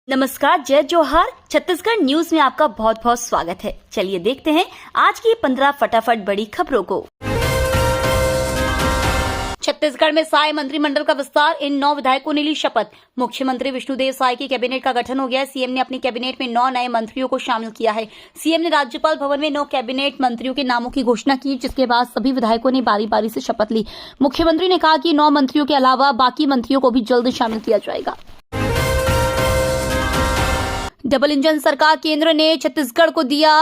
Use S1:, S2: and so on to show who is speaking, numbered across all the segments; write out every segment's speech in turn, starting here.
S1: नमस्कार, जय जोहार। छत्तीसगढ़ न्यूज में आपका बहुत बहुत स्वागत है। चलिए देखते हैं आज की 15 फटाफट बड़ी खबरों को। छत्तीसगढ़ में साय मंत्रिमंडल का विस्तार, इन 9 विधायकों ने ली शपथ। मुख्यमंत्री विष्णुदेव साय की कैबिनेट का गठन हो गया है। सीएम ने अपनी कैबिनेट में 9 नए मंत्रियों को शामिल किया है। सीएम ने राज्यपाल भवन में 9 कैबिनेट मंत्रियों के नामों की घोषणा की, जिसके बाद सभी विधायकों ने बारी बारी से शपथ ली। मुख्यमंत्री ने कहा कि 9 मंत्रियों के अलावा बाकी मंत्रियों को भी जल्द शामिल किया जाएगा। डबल इंजन सरकार, केंद्र ने छत्तीसगढ़ को दिया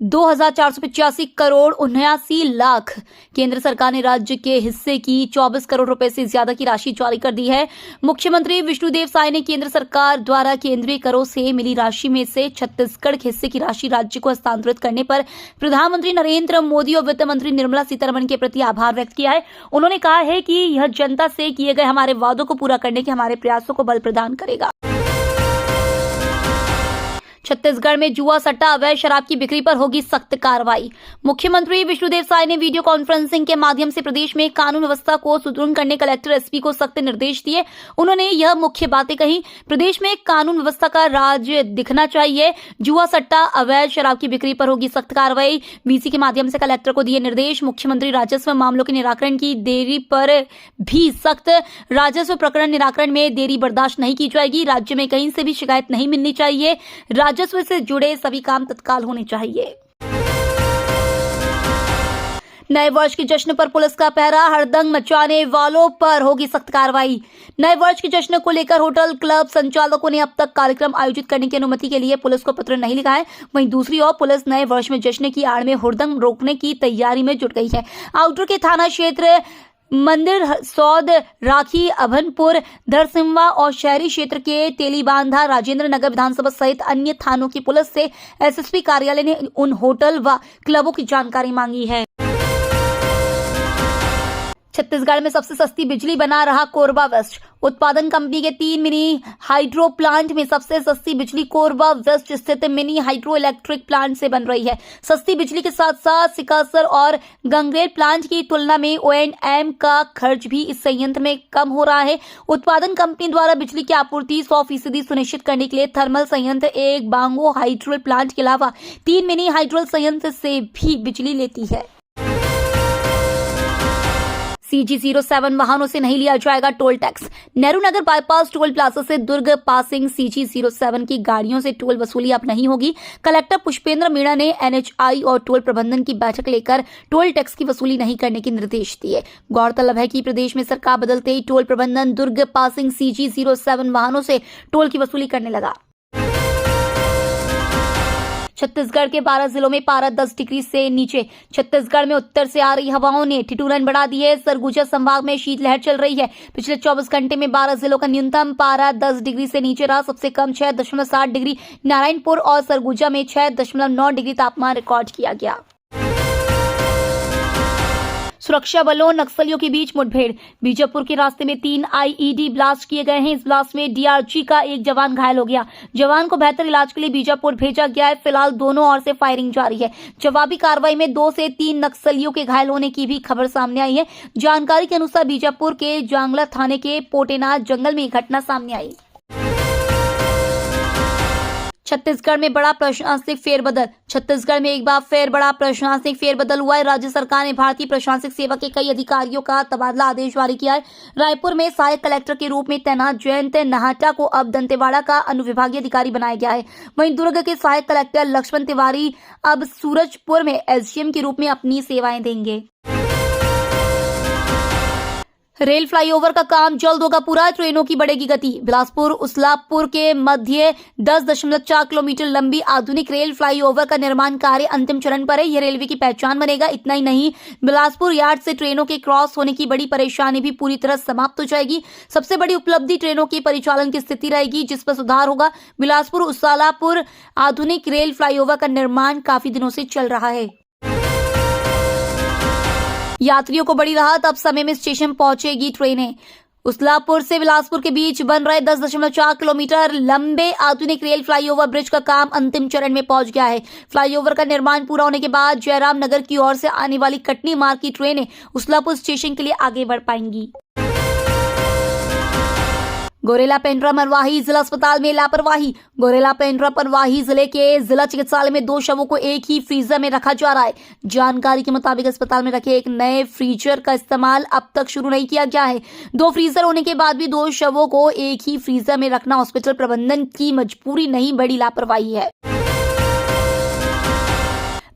S1: 2,485 करोड़ 79 लाख। केंद्र सरकार ने राज्य के हिस्से की 24 करोड़ रुपए से ज्यादा की राशि जारी कर दी है। मुख्यमंत्री विष्णुदेव साय ने केंद्र सरकार द्वारा केंद्रीय करों से मिली राशि में से छत्तीसगढ़ के हिस्से की राशि राज्य को हस्तांतरित करने पर प्रधानमंत्री नरेंद्र मोदी और वित्त मंत्री निर्मला सीतारमण के प्रति आभार व्यक्त किया है। उन्होंने कहा है कि यह जनता से किए गए हमारे वादों को पूरा करने के हमारे प्रयासों को बल प्रदान करेगा। छत्तीसगढ़ में जुआ, सट्टा, अवैध शराब की बिक्री पर होगी सख्त कार्रवाई। मुख्यमंत्री विष्णुदेव साय ने वीडियो कॉन्फ्रेंसिंग के माध्यम से प्रदेश में कानून व्यवस्था को सुदृढ़ करने कलेक्टर, एसपी को सख्त निर्देश दिए। उन्होंने यह मुख्य बातें कही। प्रदेश में कानून व्यवस्था का राज दिखना चाहिए। जुआ, सट्टा, अवैध शराब की बिक्री पर होगी सख्त कार्रवाई। वीसी के माध्यम से कलेक्टर को दिए निर्देश। मुख्यमंत्री राजस्व मामलों के निराकरण की देरी पर भी सख्त। राजस्व प्रकरण निराकरण में देरी बर्दाश्त नहीं की जाएगी। राज्य में कहीं से भी शिकायत नहीं मिलनी चाहिए। राजस्व से जुड़े सभी काम तत्काल होने चाहिए। नए वर्ष के जश्न पर पुलिस का पहरा, हड़दंग मचाने वालों पर होगी सख्त कार्रवाई। नए वर्ष के जश्न को लेकर होटल क्लब संचालकों ने अब तक कार्यक्रम आयोजित करने की अनुमति के लिए पुलिस को पत्र नहीं लिखा है। वहीं दूसरी ओर पुलिस नए वर्ष में जश्न की आड़ में हुड़दंग रोकने की तैयारी में जुट गई है। आउटर के थाना क्षेत्र मंदिर, सौद, राखी, अभनपुर, धरसिम्वा और शहरी क्षेत्र के तेलीबांधा, राजेंद्र नगर विधानसभा सहित अन्य थानों की पुलिस से एसएसपी कार्यालय ने उन होटल व क्लबों की जानकारी मांगी है। छत्तीसगढ़ में सबसे सस्ती बिजली बना रहा कोरबा वेस्ट। उत्पादन कंपनी के 3 मिनी हाइड्रो प्लांट में सबसे सस्ती बिजली कोरबा वेस्ट स्थित मिनी हाइड्रो इलेक्ट्रिक प्लांट से बन रही है। सस्ती बिजली के साथ साथ सिकासर और गंगरेल प्लांट की तुलना में O&M का खर्च भी इस संयंत्र में कम हो रहा है। उत्पादन कंपनी द्वारा बिजली की आपूर्ति 100% सुनिश्चित करने के लिए थर्मल संयंत्र, एक बांगो हाइड्रो प्लांट के अलावा 3 मिनी हाइड्रो संयंत्र से भी बिजली लेती है। CG07 वाहनों से नहीं लिया जाएगा toll tax. Nehru Nagar bypass toll plaza से दुर्ग पासिंग CG07 की गाड़ियों से टोल वसूली अब नहीं होगी। कलेक्टर पुष्पेंद्र मीणा ने NHI और टोल प्रबंधन की बैठक लेकर टोल टैक्स की वसूली नहीं करने के निर्देश दिए। गौरतलब है कि प्रदेश में सरकार बदलते ही टोल प्रबंधन दुर्ग पासिंग CG07 वाहनों से टोल की वसूली करने लगा। छत्तीसगढ़ के 12 जिलों में पारा 10 डिग्री से नीचे। छत्तीसगढ़ में उत्तर से आ रही हवाओं ने ठिठुरन बढ़ा दी है। सरगुजा संभाग में शीतलहर चल रही है। पिछले 24 घंटे में 12 जिलों का न्यूनतम पारा 10 डिग्री से नीचे रहा। सबसे कम 6.7 डिग्री नारायणपुर और सरगुजा में 6.9 डिग्री तापमान रिकॉर्ड किया गया। सुरक्षा बलों नक्सलियों के बीच मुठभेड़। बीजापुर के रास्ते में 3 IED ब्लास्ट किए गए हैं। इस ब्लास्ट में DRG का एक जवान घायल हो गया। जवान को बेहतर इलाज के लिए बीजापुर भेजा गया है। फिलहाल दोनों ओर से फायरिंग जारी है। जवाबी कार्रवाई में 2 से 3 नक्सलियों के घायल होने की भी खबर सामने आई है। जानकारी के अनुसार बीजापुर के जांगला थाने के पोटेनाथ जंगल में घटना सामने आई। छत्तीसगढ़ में बड़ा प्रशासनिक फेरबदल। छत्तीसगढ़ में एक बार फिर बड़ा प्रशासनिक फेरबदल हुआ है। राज्य सरकार ने भारतीय प्रशासनिक सेवा के कई अधिकारियों का तबादला आदेश जारी किया है। रायपुर में सहायक कलेक्टर के रूप में तैनात जयंत नाहटा को अब दंतेवाड़ा का अनुविभागीय अधिकारी बनाया गया है। वहीं दुर्ग के सहायक कलेक्टर लक्ष्मण तिवारी अब सूरजपुर में SDM के रूप में अपनी सेवाएं देंगे। रेल फ्लाईओवर का काम जल्द होगा पूरा, ट्रेनों की बढ़ेगी गति। बिलासपुर उस्लापुर के मध्य 10.4 किलोमीटर लंबी आधुनिक रेल फ्लाईओवर का निर्माण कार्य अंतिम चरण पर है। यह रेलवे की पहचान बनेगा। इतना ही नहीं, बिलासपुर यार्ड से ट्रेनों के क्रॉस होने की बड़ी परेशानी भी पूरी तरह समाप्त हो जाएगी। सबसे बड़ी उपलब्धि ट्रेनों के परिचालन की स्थिति रहेगी, जिस पर सुधार होगा। बिलासपुर उस्लापुर आधुनिक रेल फ्लाईओवर का निर्माण काफी दिनों से चल रहा है। यात्रियों को बड़ी राहत, अब समय में स्टेशन पहुंचेगी ट्रेनें। उस्लापुर से बिलासपुर के बीच बन रहे 10.4 किलोमीटर लंबे आधुनिक रेल फ्लाईओवर ब्रिज का काम अंतिम चरण में पहुंच गया है। फ्लाईओवर का निर्माण पूरा होने के बाद जयराम नगर की ओर से आने वाली कटनी मार्ग की ट्रेनें उस्लापुर स्टेशन के लिए आगे बढ़ पाएंगी। गोरेला पेंड्रा मरवाही जिला अस्पताल में लापरवाही। गोरेला पेंड्रा मरवाही जिले के जिला चिकित्सालय में 2 शवों को एक ही फ्रीजर में रखा जा रहा है। जानकारी के मुताबिक अस्पताल में रखे एक नए फ्रीजर का इस्तेमाल अब तक शुरू नहीं किया गया है। 2 फ्रीजर होने के बाद भी 2 शवों को एक ही फ्रीजर में रखना हॉस्पिटल प्रबंधन की मजबूरी नहीं, बड़ी लापरवाही है।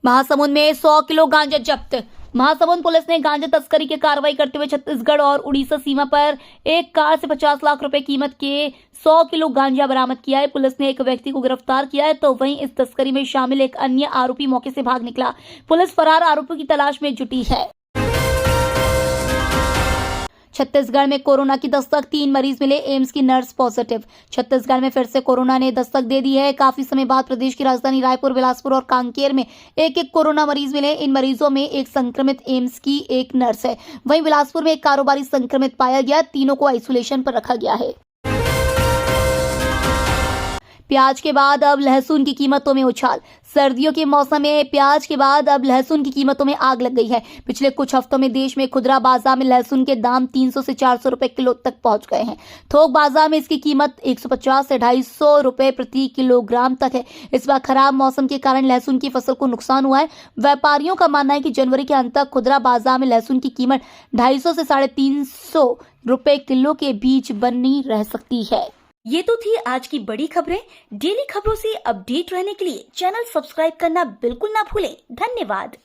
S1: महासमुंद में 100 किलो गांजा जब्त। महासमुंद पुलिस ने गांजा तस्करी की कार्रवाई करते हुए छत्तीसगढ़ और उड़ीसा सीमा पर एक कार से 50 लाख रुपए कीमत के 100 किलो गांजा बरामद किया है। पुलिस ने एक व्यक्ति को गिरफ्तार किया है, तो वहीं इस तस्करी में शामिल एक अन्य आरोपी मौके से भाग निकला। पुलिस फरार आरोपी की तलाश में जुटी है। छत्तीसगढ़ में कोरोना की दस्तक, 3 मरीज मिले, एम्स की नर्स पॉजिटिव। छत्तीसगढ़ में फिर से कोरोना ने दस्तक दे दी है। काफी समय बाद प्रदेश की राजधानी रायपुर, बिलासपुर और कांकेर में एक कोरोना मरीज मिले। इन मरीजों में एक संक्रमित एम्स की एक नर्स है। वहीं बिलासपुर में एक कारोबारी संक्रमित पाया गया। तीनों को आइसोलेशन पर रखा गया है। प्याज के बाद अब लहसुन की कीमतों में उछाल। सर्दियों के मौसम में प्याज के बाद अब लहसुन की कीमतों में आग लग गई है। पिछले कुछ हफ्तों में देश में खुदरा बाजार में लहसुन के दाम 300 से 400 रुपए किलो तक पहुंच गए हैं। थोक बाजार में इसकी कीमत 150 से 250 रुपए प्रति किलोग्राम तक है। इस बार खराब मौसम के कारण लहसुन की फसल को नुकसान हुआ है। व्यापारियों का मानना है कि जनवरी के अंत तक खुदरा बाजार में लहसुन की कीमत 250 से 350 रुपए किलो के बीच बनी रह सकती है।
S2: ये तो थी आज की बड़ी खबरें। डेली खबरों से अपडेट रहने के लिए चैनल सब्सक्राइब करना बिल्कुल ना भूलें। धन्यवाद।